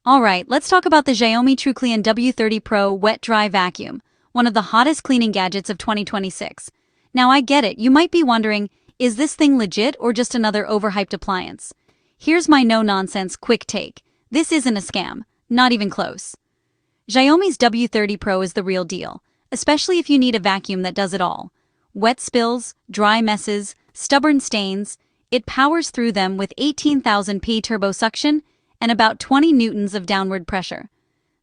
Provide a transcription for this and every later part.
Alright, let's talk about the Xiaomi Truclean W30 Pro Wet-Dry Vacuum, one of the hottest cleaning gadgets of 2026. Now I get it, you might be wondering, is this thing legit or just another overhyped appliance? Here's my no-nonsense quick take. This isn't a scam, not even close. Xiaomi's W30 Pro is the real deal, especially if you need a vacuum that does it all. Wet spills, dry messes, stubborn stains, it powers through them with 18,000 p turbo suction and about 20 newtons of downward pressure.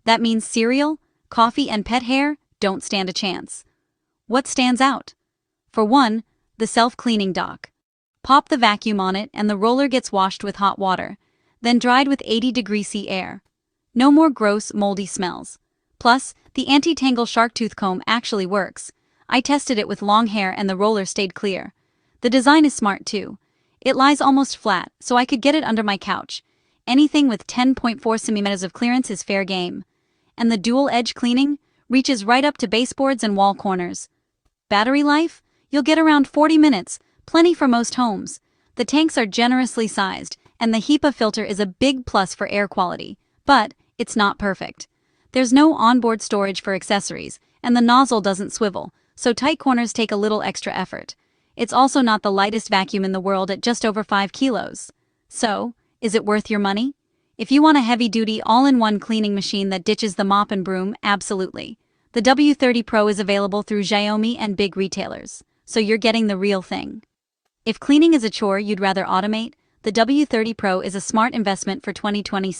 That means cereal, coffee, and pet hair don't stand a chance. What stands out? For one, the self-cleaning dock. Pop the vacuum on it and the roller gets washed with hot water, then dried with 80°C air. No more gross, moldy smells. Plus, the anti-tangle shark tooth comb actually works. I tested it with long hair and the roller stayed clear. The design is smart too. It lies almost flat, so I could get it under my couch. Anything with 10.4 cm of clearance is fair game. And the dual-edge cleaning reaches right up to baseboards and wall corners. Battery life? You'll get around 40 minutes, plenty for most homes. The tanks are generously sized, and the HEPA filter is a big plus for air quality. But it's not perfect. There's no onboard storage for accessories, and the nozzle doesn't swivel, so tight corners take a little extra effort. It's also not the lightest vacuum in the world at just over 5 kilos. So, is it worth your money? If you want a heavy-duty, all-in-one cleaning machine that ditches the mop and broom, absolutely. The W30 Pro is available through Xiaomi and big retailers, so you're getting the real thing. If cleaning is a chore you'd rather automate, the W30 Pro is a smart investment for 2026.